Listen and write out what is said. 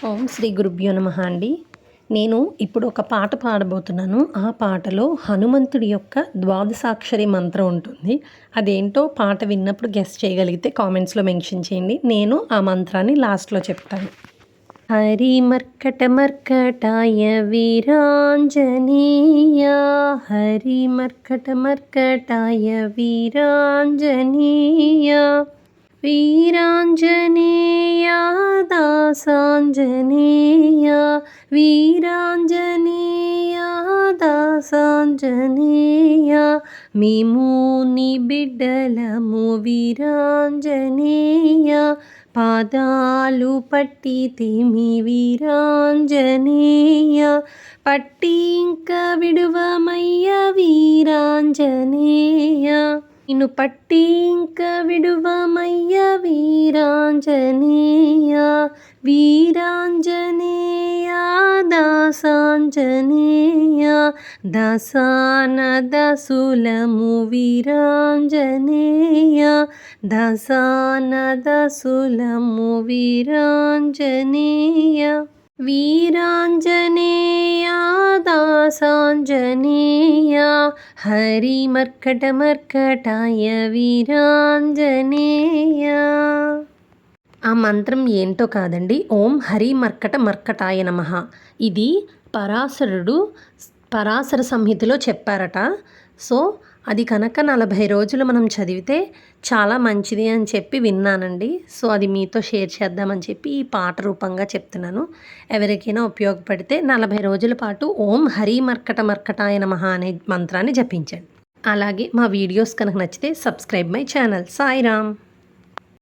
ఓం శ్రీ గురుభ్యో నమః అండి. నేను ఇప్పుడు ఒక పాట పాడబోతున్నాను. ఆ పాటలో హనుమంతుడి యొక్క ద్వాదశాక్షరి మంత్రం ఉంటుంది. అదేంటో పాట విన్నప్పుడు గెస్ చేయగలిగితే కామెంట్స్‌లో మెన్షన్ చేయండి. నేను ఆ మంత్రాన్ని లాస్ట్‌లో చెప్తాను. హరి మర్కట మర్కటాయ వీరాంజనేయ, హరి మర్కట మర్కటాయ వీరాంజనేయ, వీరాంజనేయ దాసాంజనేయ, వీరాంజనేయ దాసాంజనేయ, మేము నీ బిడ్డలము వీరాంజనేయ, పాదాలు పట్టితిమి వీరాంజనేయ, పట్టి ఇంక విడువమయ్య వీరాంజనేయ, నిన్ను పట్టి ఇంక విడువమయ్య వీరాంజనేయ, వీరాంజనేయ దాసాంజనేయ, దశాన దశులము వీరాంజనేయ, దశాన దశులము వీరాంజనేయ, వీరాంజనేయ దాసాంజనేయ, హరి మర్కట మర్కటాయ వీరాంజనేయ. ఆ మంత్రం ఏంటో కాదండి, ఓం హరి మర్కట మర్కటాయ నమః. ఇది పరాశరుడు పరాశర సంహితలో చెప్పారట. సో అది కనుక 40 రోజులు మనం చదివితే చాలా మంచిది అని చెప్పి విన్నానండి. సో అది మీతో షేర్ చేద్దామని చెప్పి ఈ పాట రూపంగా చెప్తున్నాను. ఎవరికైనా ఉపయోగపడితే 40 రోజుల పాటు ఓం హరి మర్కట మర్కటాయ నమః అనే మంత్రాన్ని జపించండి. అలాగే మా వీడియోస్ కనుక నచ్చితే సబ్స్క్రైబ్ మై ఛానల్. సాయిరామ్.